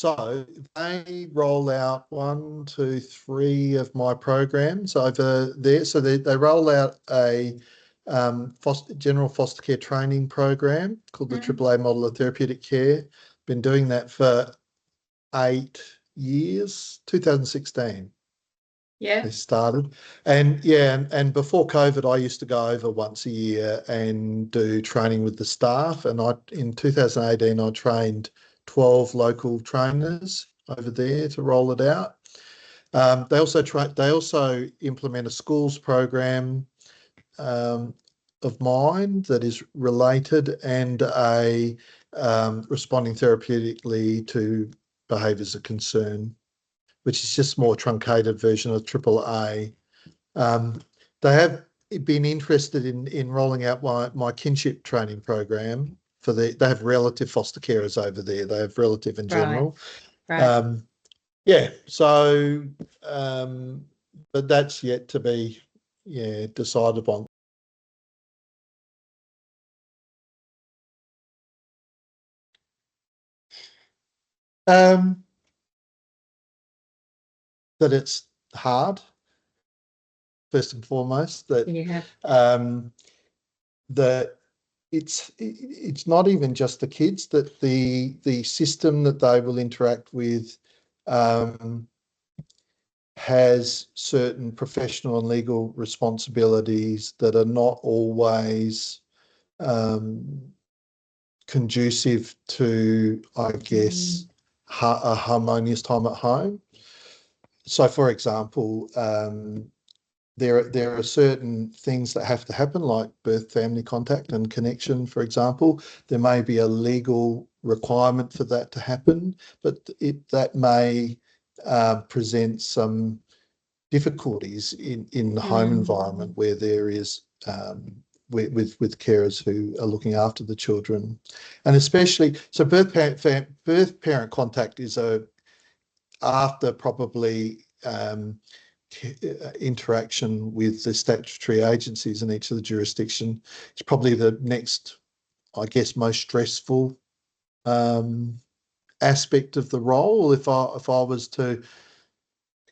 So they roll out 1, 2, 3 of my programs over there. So they roll out a general foster care training program called the AAA Model of Therapeutic Care. Been doing that for 8 years, 2016. Yeah. They started. And before COVID, I used to go over once a year and do training with the staff. And in 2018, I trained 12 local trainers over there to roll it out. They also implement a schools program of mine that is related, and a responding therapeutically to behaviours of concern, which is just more truncated version of AAA. They have been interested in rolling out my kinship training program they have relative foster carers over there. They have relative in general. Right. So but that's yet to be decided upon. That it's hard, first and foremost, that it's not even just the kids, that the system that they will interact with has certain professional and legal responsibilities that are not always conducive to, I guess, a harmonious time at home. So, for example, there are certain things that have to happen, like birth family contact and connection, for example. There may be a legal requirement for that to happen, but that may present some difficulties in the home environment where there is with carers who are looking after the children. And especially, so birth parent contact is after probably interaction with the statutory agencies in each of the jurisdiction. It's probably the next, I guess, most stressful aspect of the role. If I was to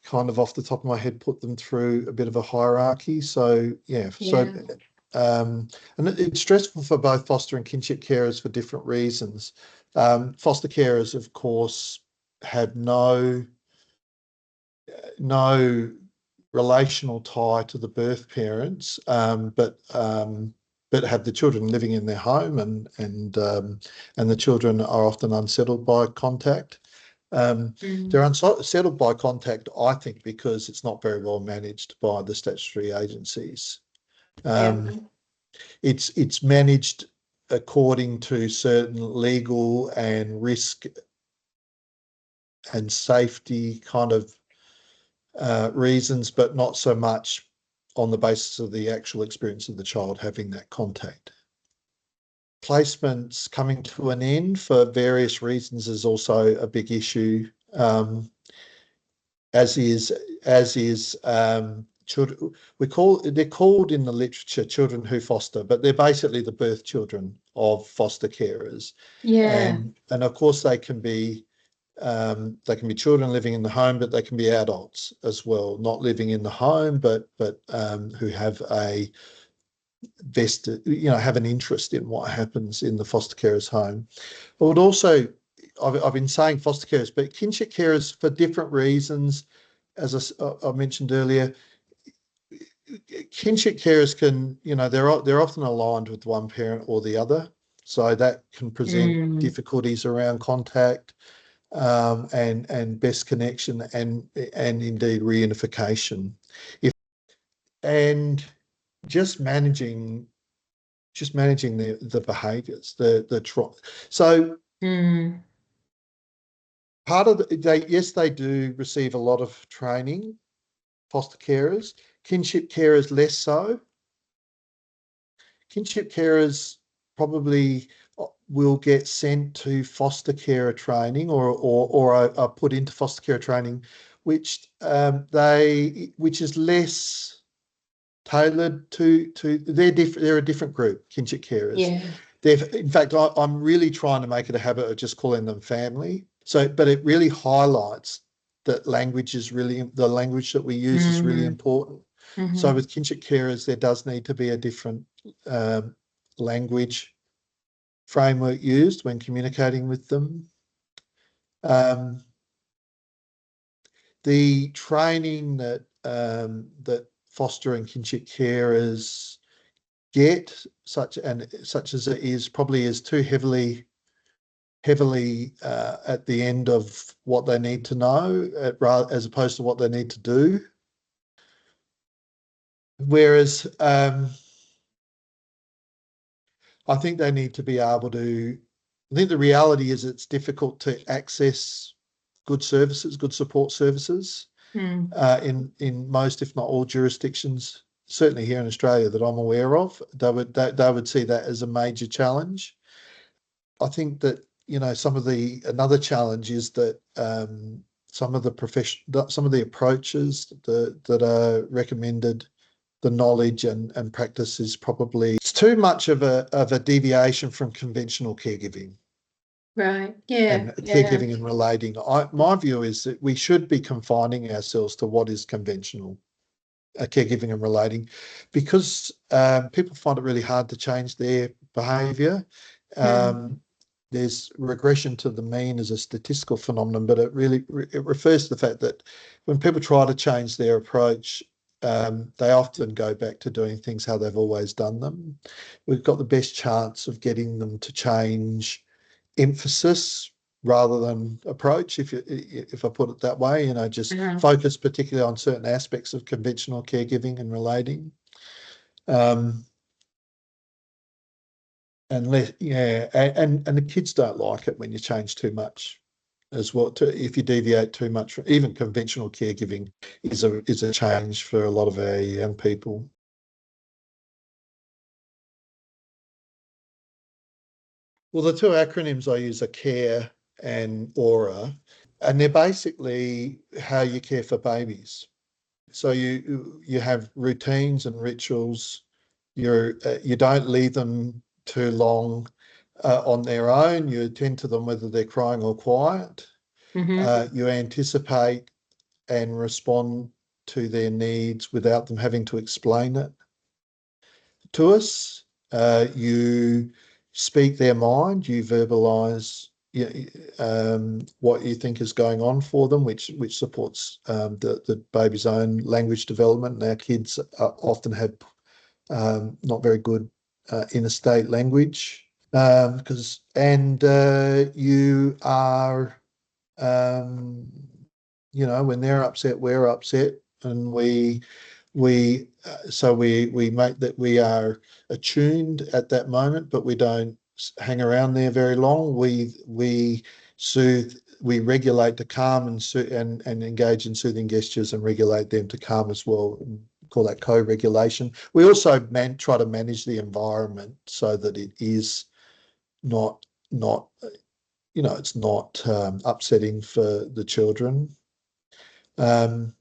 kind of off the top of my head put them through a bit of a hierarchy. So and it's stressful for both foster and kinship carers for different reasons. Foster carers, of course, have no relational tie to the birth parents, but have the children living in their home, and the children are often unsettled by contact. They're unsettled by contact, I think, because it's not very well managed by the statutory agencies. It's managed according to certain legal and risk and safety kind of reasons, but not so much on the basis of the actual experience of the child having that contact. Placements coming to an end for various reasons is also a big issue, as is children. They're called in the literature children who foster, but they're basically the birth children of foster carers. And of course they can be children living in the home, but they can be adults as well, not living in the home, but who have a vested, have an interest in what happens in the foster carer's home. I would also, I've been saying foster carers, but kinship carers for different reasons. As I mentioned earlier, kinship carers can, they're often aligned with one parent or the other, so that can present difficulties around contact. And best connection and indeed reunification. And just managing the behaviours, so part of they do receive a lot of training, foster carers. Kinship carers less so. Kinship carers probably will get sent to foster carer training or are put into foster care training, which is less tailored to they're a different group, kinship carers. In fact, I'm really trying to make it a habit of just calling them family. but it really highlights that language is really, the language that we use is really important. So with kinship carers, there does need to be a different language framework used when communicating with them. The training that that foster and kinship carers get, such as it is, probably is too heavily at the end of what they need to know, as opposed to what they need to do. Whereas I think they need to be able to, I think the reality is it's difficult to access good services, good support services in most, if not all, jurisdictions, certainly here in Australia that I'm aware of. They would see that as a major challenge. I think that, you know, another challenge is that some of the approaches that are recommended, the knowledge and practice is probably, it's too much of a deviation from conventional caregiving. Right. Yeah. And caregiving and relating. My view is that we should be confining ourselves to what is conventional caregiving and relating, because people find it really hard to change their behaviour. There's regression to the mean as a statistical phenomenon, but it refers to the fact that when people try to change their approach, they often go back to doing things how they've always done them. We've got the best chance of getting them to change emphasis rather than approach, if I put it that way, you know, just focus particularly on certain aspects of conventional caregiving and relating. And the kids don't like it when you change too much as well. If you deviate too much from even conventional caregiving is a change for a lot of our young people. Well, the two acronyms I use are CARE and AURA, and they're basically how you care for babies. So you have routines and rituals. You don't leave them too long on their own. You attend to them whether they're crying or quiet. You anticipate and respond to their needs without them having to explain it to us. You speak their mind. You verbalise what you think is going on for them, which supports the baby's own language development. And our kids often have not very good interstate language, you are, you know, when they're upset, we're upset, and we make that we are attuned at that moment, but we don't hang around there very long. We soothe, we regulate to calm and engage in soothing gestures and regulate them to calm as well. Call that co-regulation. We also try to manage the environment so that it is not you know, it's not upsetting for the children. So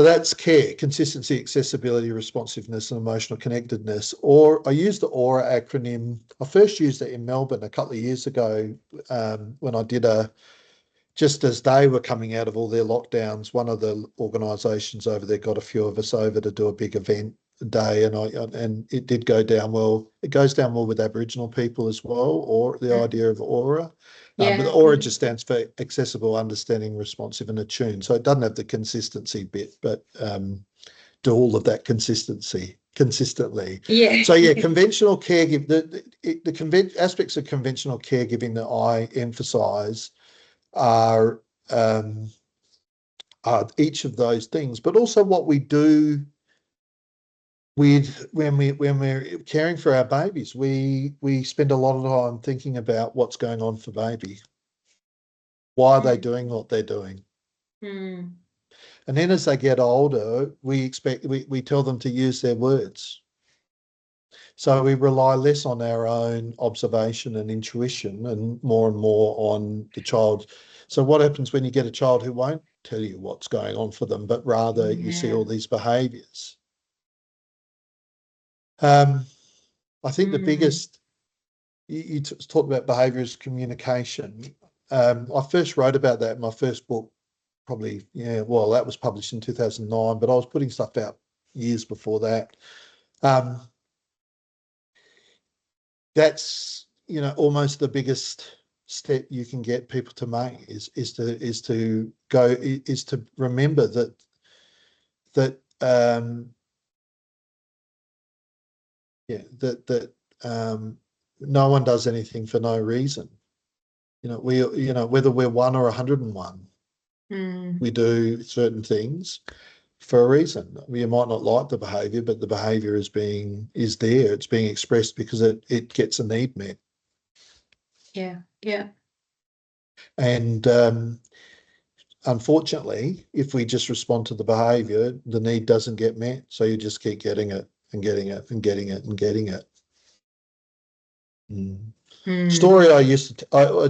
that's CARE: consistency, accessibility, responsiveness, and emotional connectedness. Or I use the AURA acronym. I first used it in Melbourne a couple of years ago when I did just as they were coming out of all their lockdowns. One of the organisations over there got a few of us over to do a big event day, and it did go down well. It goes down well with Aboriginal people as well, or the idea of AURA. But the AURA just stands for accessible, understanding, responsive, and attuned. So it doesn't have the consistency bit, but do all of that consistently. Yeah. So conventional caregiving, the aspects of conventional caregiving that I emphasise are each of those things, but also what we do when we're caring for our babies. We spend a lot of time thinking about what's going on for baby. Why are they doing what they're doing? And then as they get older, we tell them to use their words. So we rely less on our own observation and intuition and more on the child. So what happens when you get a child who won't tell you what's going on for them, but rather you see all these behaviours? I think the biggest, you talked about behaviours, communication. I first wrote about that in my first book, probably, well, that was published in 2009, but I was putting stuff out years before that. That's, almost the biggest step you can get people to make is to remember that no one does anything for no reason. Whether we're 1 or 101, we do certain things for a reason. You might not like the behaviour, but the behaviour is there. It's being expressed because it gets a need met. Yeah. And unfortunately, if we just respond to the behaviour, the need doesn't get met. So you just keep getting it and getting it and getting it and getting it. Story a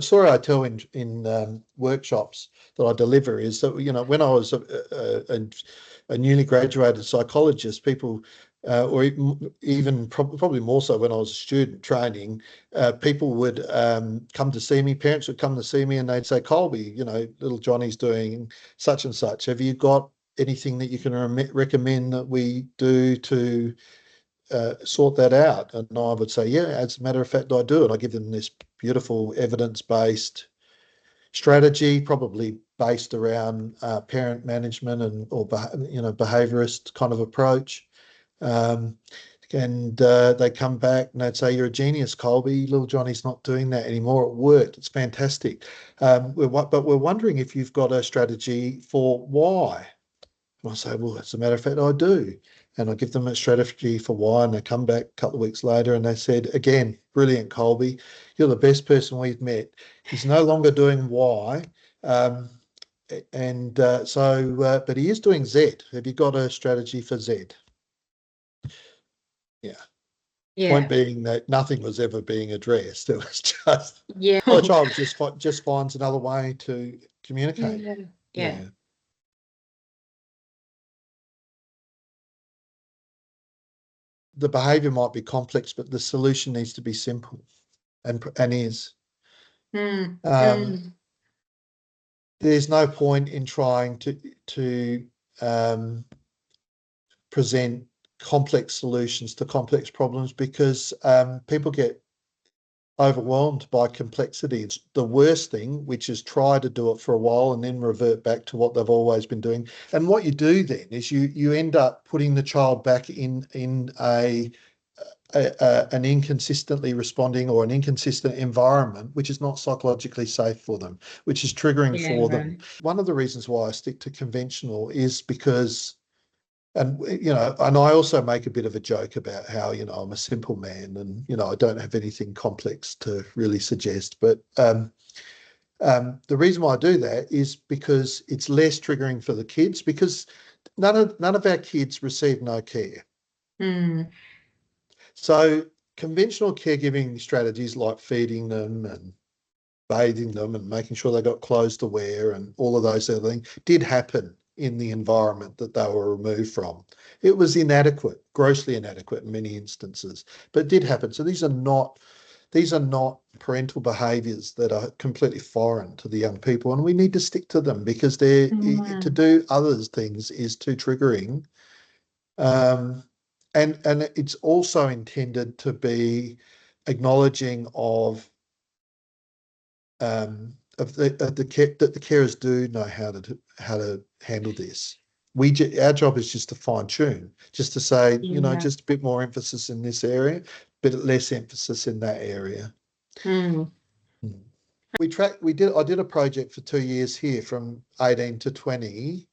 story I tell in workshops that I deliver is that when I was a newly graduated psychologist, people, or even probably more so when I was a student training, people would come to see me. Parents would come to see me and they'd say, "Colby, little Johnny's doing such and such. Have you got anything that you can recommend that we do to sort that out?" And I would say, "Yeah, as a matter of fact, I do." And I give them this beautiful evidence-based strategy, probably based around parent management or behaviourist kind of approach. And they come back and they'd say, "You're a genius, Colby. Little Johnny's not doing that anymore. It worked. It's fantastic. But we're wondering if you've got a strategy for why." And I say, "Well, as a matter of fact, I do." And I give them a strategy for why, and they come back a couple of weeks later and they said, "Again, brilliant, Colby. You're the best person we've met. He's no longer doing Y, but he is doing Z. Have you got a strategy for Z?" Point being that nothing was ever being addressed. It was just the child just finds another way to communicate. Yeah. The behaviour might be complex, but the solution needs to be simple, and is. There's no point in trying to present complex solutions to complex problems because people get overwhelmed by complexity. It's the worst thing, which is try to do it for a while and then revert back to what they've always been doing. And what you do then is you end up putting the child back in an inconsistently responding or an inconsistent environment, which is not psychologically safe for them, which is triggering for them. One of the reasons why I stick to conventional is because, and I also make a bit of a joke about how, I'm a simple man and, I don't have anything complex to really suggest. But the reason why I do that is because it's less triggering for the kids, because none of our kids receive no care. So conventional caregiving strategies like feeding them and bathing them and making sure they got clothes to wear and all of those other things did happen in the environment that they were removed from. It was inadequate, grossly inadequate in many instances, but it did happen. So these are not parental behaviours that are completely foreign to the young people, and we need to stick to them because to do other things is too triggering. And it's also intended to be acknowledging of the care, that the carers do know how to handle this. Our job is just to fine tune, just to say, just a bit more emphasis in this area, but less emphasis in that area. I did a project for 2 years here from 18 to 20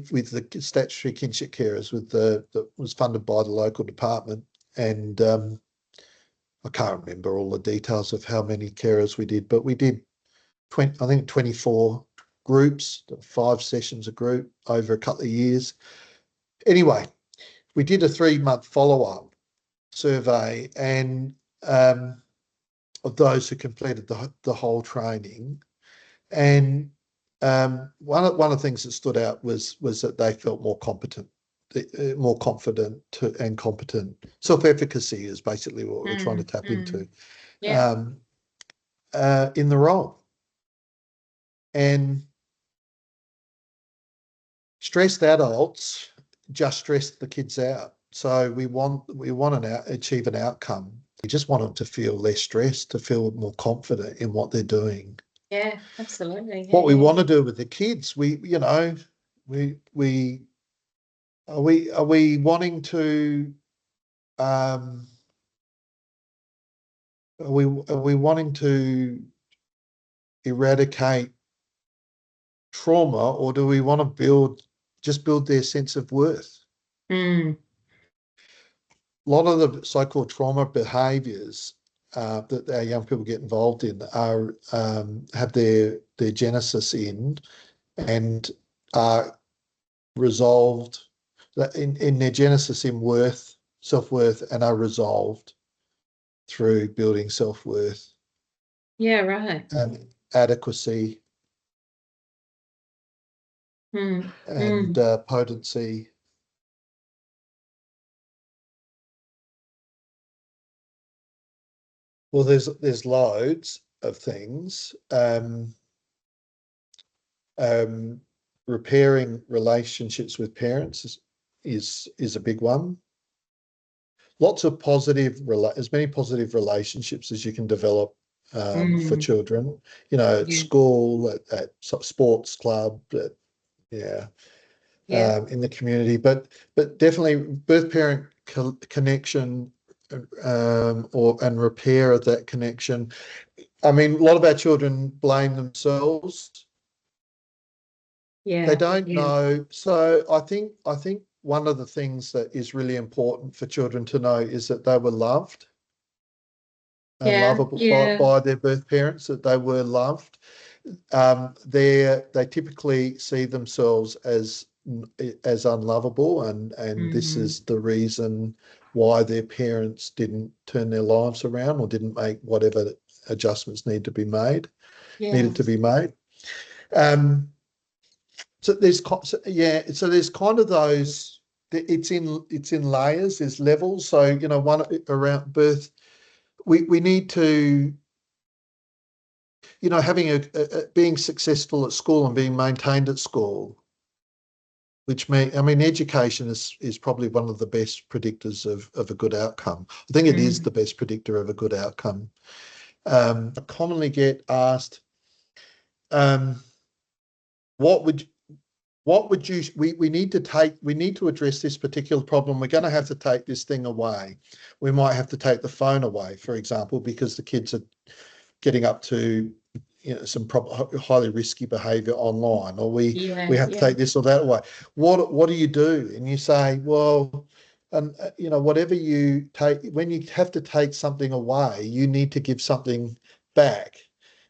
with the statutory kinship carers that was funded by the local department. And I can't remember all the details of how many carers we did, but we did 24 groups, 5 sessions a group over a couple of years. Anyway, we did a 3-month follow-up survey, and of those who completed the whole training. And one of the things that stood out was that they felt more competent, more confident and competent. Self-efficacy is basically what we're trying to tap into in the role. And stressed adults just stress the kids out. So we want to achieve an outcome. We just want them to feel less stressed, to feel more confident in what they're doing. Yeah, absolutely. Yeah, What we yeah. want to do with the kids, we are we wanting to are we wanting to eradicate trauma, or do we want to build their sense of worth? Mm. A lot of the so-called trauma behaviours that our young people get involved in are have their genesis in and are resolved in their genesis in self-worth, and are resolved through building self-worth. Yeah, right. And adequacy Mm. and potency. Well, there's loads of things. Repairing relationships with parents is a big one. Lots of as many positive relationships as you can develop for children. At Yeah. school, at sports club, yeah, Yeah. in the community, but definitely birth parent connection, and repair of that connection. I mean, a lot of our children blame themselves. Yeah. They don't Yeah. know. So I think one of the things that is really important for children to know is that they were loved and Yeah. lovable Yeah. by their birth parents, that they were loved. They typically see themselves as unlovable, and this is the reason why their parents didn't turn their lives around or didn't make whatever adjustments needed to be made. So there's kind of those. It's in layers. There's levels. So one around birth, we need to, having being successful at school and being maintained at school, which education is probably one of the best predictors of a good outcome. I think it is the best predictor of a good outcome. I commonly get asked, what would you we need to address this particular problem. We're going to have to take this thing away. We might have to take the phone away, for example, because the kids are getting up to some highly risky behaviour online, or we have to take this or that away. What do you do? And you say, well, and whatever you take, when you have to take something away, you need to give something back.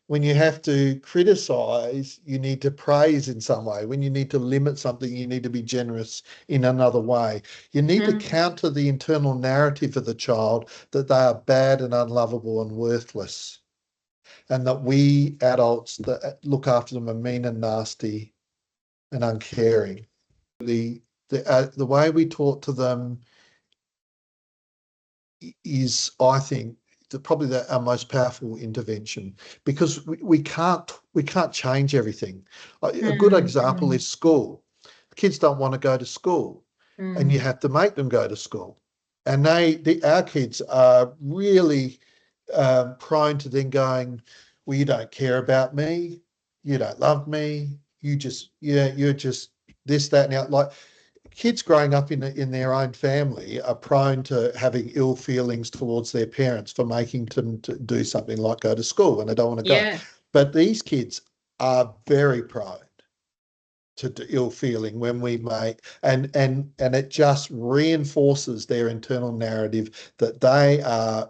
When you have to criticize, you need to praise in some way. When you need to limit something, you need to be generous in another way. You need to counter the internal narrative of the child that they are bad and unlovable and worthless, and that we adults that look after them are mean and nasty and uncaring. The way we talk to them is, I think, probably our most powerful intervention, because we can't change everything. A good example is school. Kids don't want to go to school, and you have to make them go to school. And our kids are really prone to then going, well, you don't care about me, you don't love me, you're just this, that, and the other. Like, kids growing up in their own family are prone to having ill feelings towards their parents for making them to do something like go to school when they don't want to go. But these kids are very prone to ill feeling when we make, and it just reinforces their internal narrative that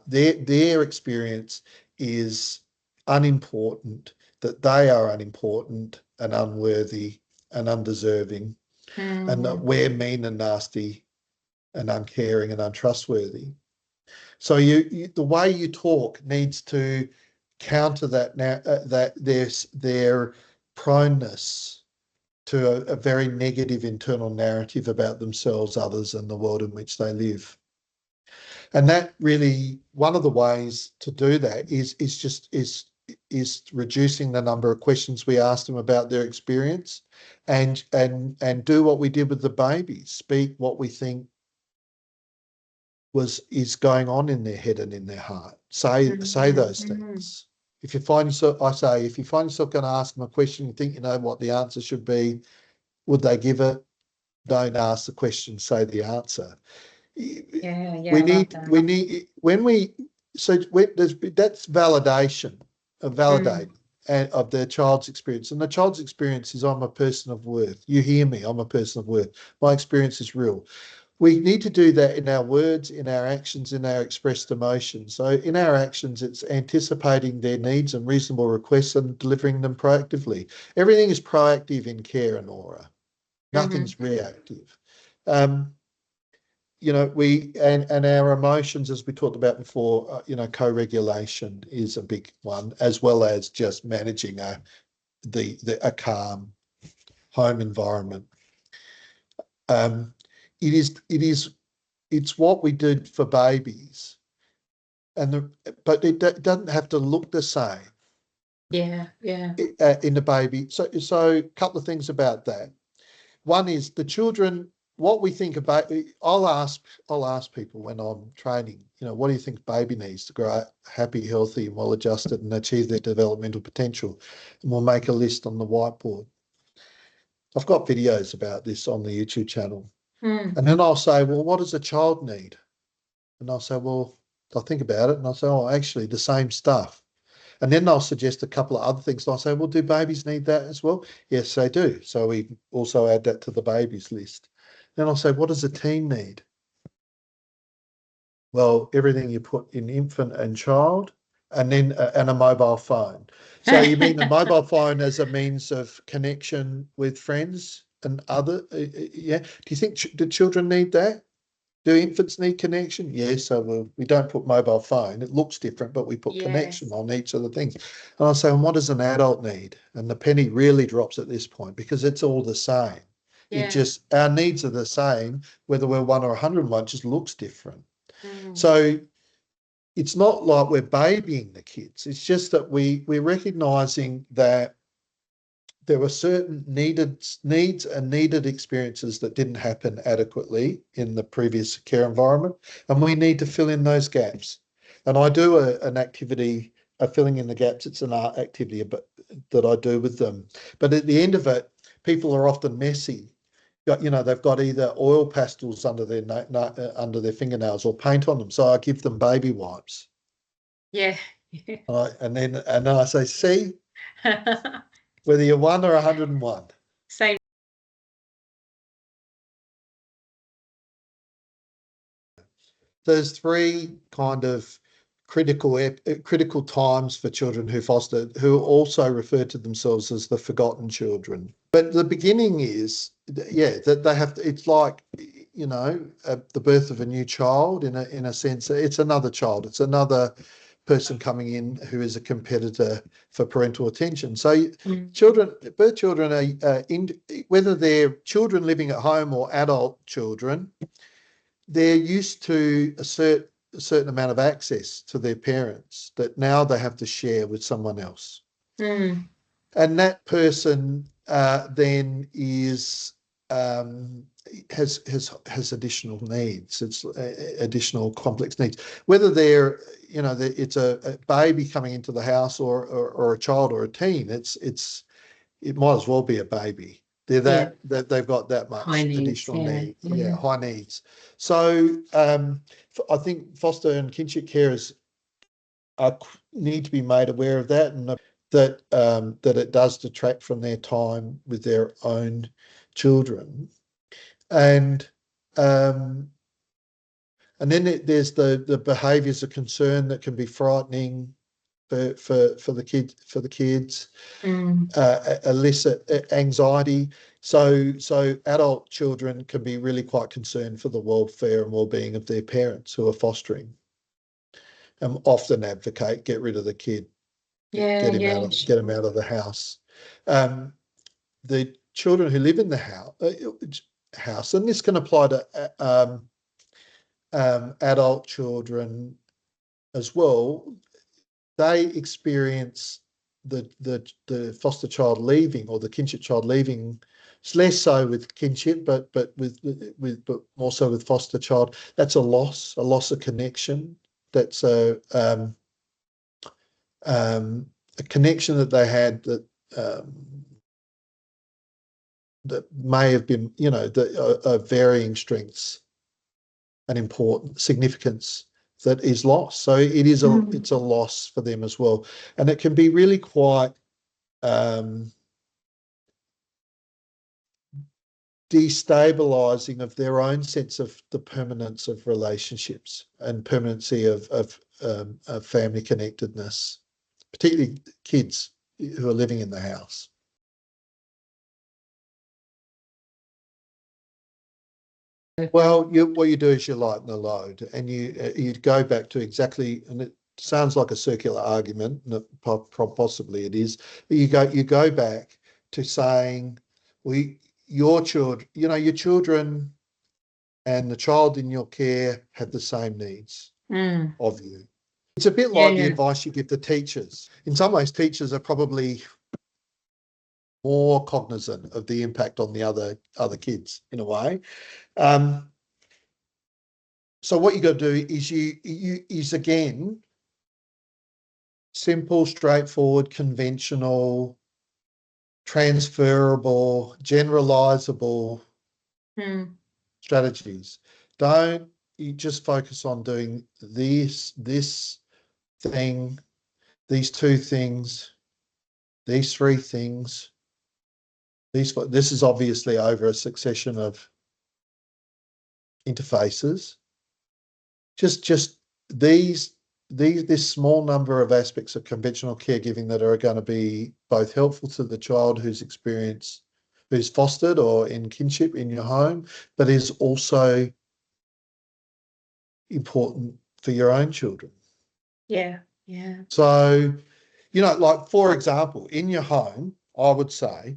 their experience is unimportant, that they are unimportant and unworthy and undeserving, and that we're mean and nasty and uncaring and untrustworthy. So the way you talk needs to counter that that their proneness to a very negative internal narrative about themselves, others, and the world in which they live. And that really, one of the ways to do that is is reducing the number of questions we ask them about their experience, and do what we did with the babies, speak what we think is going on in their head and in their heart. Say those things. If you find yourself, I say, if you find yourself going to ask them a question, you think you know what the answer should be, would they give it? Don't ask the question, say the answer. We need that's validation, of their child's experience. And the child's experience is, I'm a person of worth. You hear me, I'm a person of worth. My experience is real. We need to do that in our words, in our actions, in our expressed emotions. So in our actions, it's anticipating their needs and reasonable requests and delivering them proactively. Everything is proactive in care and aura. Nothing's reactive. And our emotions, as we talked about before, co-regulation is a big one, as well as just managing a calm home environment. It's what we did for babies, but it doesn't have to look the same. In the baby. So a couple of things about that. One is the children. What we think about, I'll ask people when I'm training, what do you think baby needs to grow up happy, healthy, well-adjusted and achieve their developmental potential? And we'll make a list on the whiteboard. I've got videos about this on the YouTube channel. And then I'll say, well, what does a child need? And I'll say, well, I'll think about it and I'll say, oh, actually the same stuff. And then I'll suggest a couple of other things. I'll say, well, do babies need that as well? Yes, they do. So we also add that to the babies list. Then I'll say, what does a teen need? Well, everything you put in infant and child, and then and a mobile phone. So you mean a mobile phone as a means of connection with friends and other? Yeah. Do you think do children need that? Do infants need connection? Yes. So we don't put mobile phone. It looks different, but we put connection on each of the things. And I'll say, and what does an adult need? And the penny really drops at this point because it's all the same. It just, our needs are the same, whether we're 1 or 101, just looks different. So it's not like we're babying the kids. It's just that we're recognising that there were certain needs and needed experiences that didn't happen adequately in the previous care environment, and we need to fill in those gaps. And I do an activity, filling in the gaps. It's an art activity that I do with them. But at the end of it, people are often messy. They've got either oil pastels under their fingernails or paint on them. So I give them baby wipes. And then I say, see, whether you're 1 or 101. Same. There's 3 kind of critical times for children who foster, who also refer to themselves as the forgotten children. But the beginning is, that they have to, it's like, the birth of a new child in a sense. It's another child. It's another person coming in who is a competitor for parental attention. So birth children are whether they're children living at home or adult children, they're used to a certain amount of access to their parents that now they have to share with someone else. And that person then is has additional needs. It's additional complex needs. Whether they're it's a baby coming into the house or a child or a teen, it might as well be a baby. They're that they've got that much additional need. High needs. So I think foster and kinship carers need to be made aware of that, and that it does detract from their time with their own children. And then there's the behaviours of concern that can be frightening for the kids, elicit anxiety. So adult children can be really quite concerned for the welfare and well-being of their parents who are fostering, and often advocate get rid of the kid, get him out of the house. The children who live in the house, and this can apply to adult children as well. they experience the foster child leaving or the kinship child leaving. It's less so with kinship, but more so with foster child. That's a loss of connection. That's a connection that they had that may have been, of varying strengths and important significance that is lost. So it's a loss for them as well, and it can be really quite destabilizing of their own sense of the permanence of relationships and permanency of family connectedness, particularly kids who are living in the house. Well, what you do is you lighten the load, and you go back to exactly, and it sounds like a circular argument, and possibly it is, but you go back to saying, your children and the child in your care have the same needs of you. It's a bit like the advice you give to teachers. In some ways, teachers are probably more cognizant of the impact on the other kids in a way. So what you got to do is again simple, straightforward, conventional, transferable, generalizable strategies. Don't you just focus on doing this thing, these two things, these three things. This is obviously over a succession of interfaces. Just this small number of aspects of conventional caregiving that are going to be both helpful to the child who's fostered or in kinship in your home, but is also important for your own children. Yeah. So, like for example, in your home, I would say,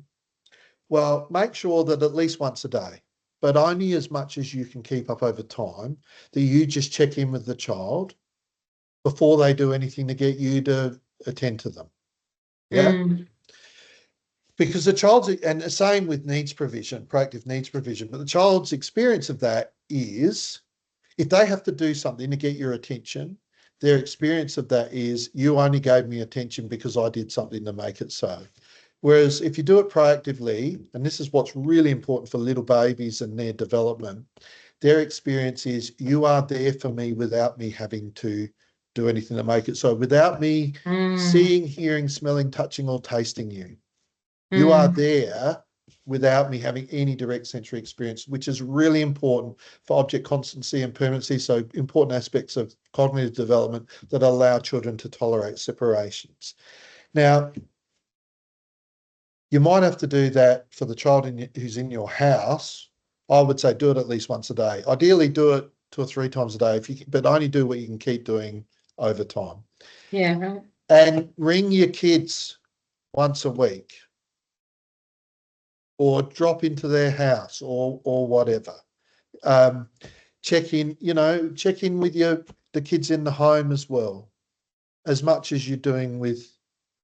well, make sure that at least once a day, but only as much as you can keep up over time, that you just check in with the child before they do anything to get you to attend to them. Yeah. Because the child's, and the same with needs provision, proactive needs provision, but the child's experience of that is if they have to do something to get your attention, their experience of that is you only gave me attention because I did something to make it so. Whereas if you do it proactively, and this is what's really important for little babies and their development, their experience is you are there for me without me having to do anything to make it so, without me seeing, hearing, smelling, touching, or tasting you. You are there without me having any direct sensory experience, which is really important for object constancy and permanency. So important aspects of cognitive development that allow children to tolerate separations. Now, you might have to do that for the child who's in your house. I would say do it at least once a day. Ideally, do it 2 or 3 times a day, but only do what you can keep doing over time. Yeah. And ring your kids once a week, or drop into their house, or whatever. Check in with the kids in the home as well, as much as you're doing with.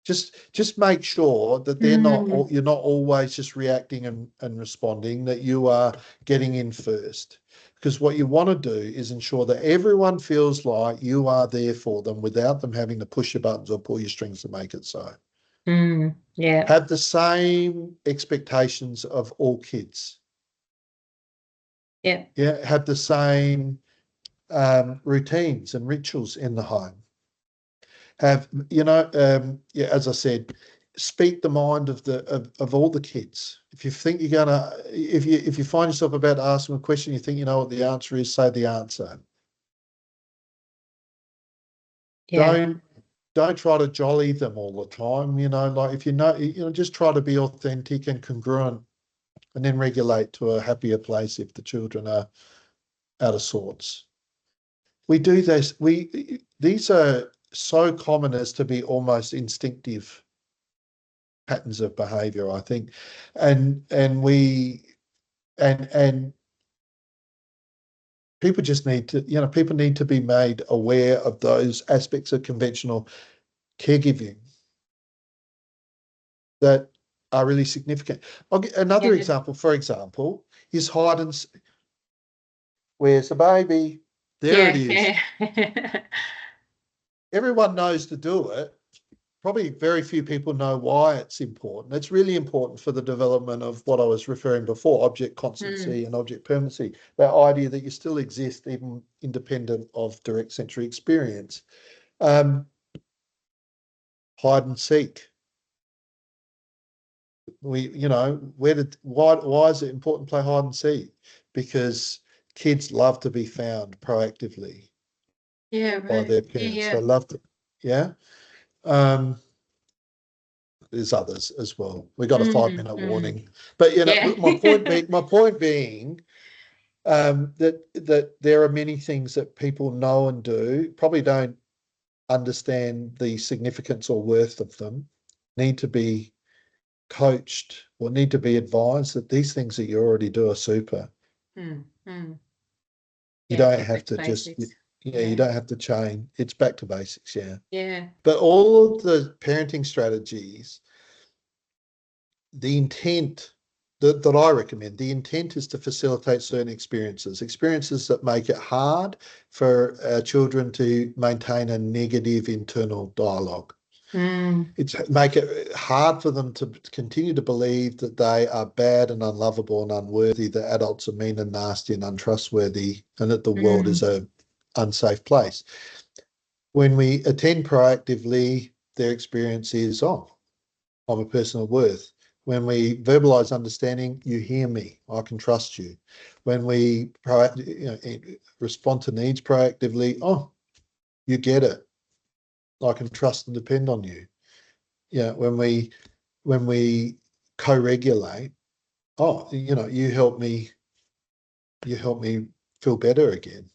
Just make sure that you're not always just reacting and responding, that you are getting in first. Because what you want to do is ensure that everyone feels like you are there for them without them having to push your buttons or pull your strings to make it so. Yeah. Have the same expectations of all kids. Yeah. Yeah. Have the same routines and rituals in the home. Have, as I said, speak the mind of all the kids. If you think you're gonna, if you find yourself about to ask them a question, you think you know what the answer is, say the answer. Yeah. Don't try to jolly them all the time. Like if just try to be authentic and congruent, and then regulate to a happier place if the children are out of sorts. We do this. These are so common as to be almost instinctive patterns of behavior, I think, and people just need to, people need to be made aware of those aspects of conventional caregiving that are really significant. I'll get another example, for example, is hide and seek. Where's the baby? There it is. Everyone knows to do it. Probably very few people know why it's important. It's really important for the development of what I was referring before, object constancy and object permanency, that idea that you still exist even independent of direct sensory experience. Hide and seek. Why is it important to play hide and seek? Because kids love to be found proactively by their parents. They love to, there's others as well. We got a 5-minute warning, but my point being that there are many things that people know and do, probably don't understand the significance or worth of them, need to be coached or need to be advised that these things that you already do are super. You don't have to just, you don't have to change. It's back to basics. But all of the parenting strategies, the intent that I recommend, the intent is to facilitate certain experiences that make it hard for our children to maintain a negative internal dialogue. It's make it hard for them to continue to believe that they are bad and unlovable and unworthy, that adults are mean and nasty and untrustworthy, and that the world is a unsafe place. When we attend proactively, their experience is, I'm a person of worth. When we verbalize understanding, you hear me, I can trust you. When we respond to needs proactively, you get it, I can trust and depend on you. When we co-regulate, you help me feel better again.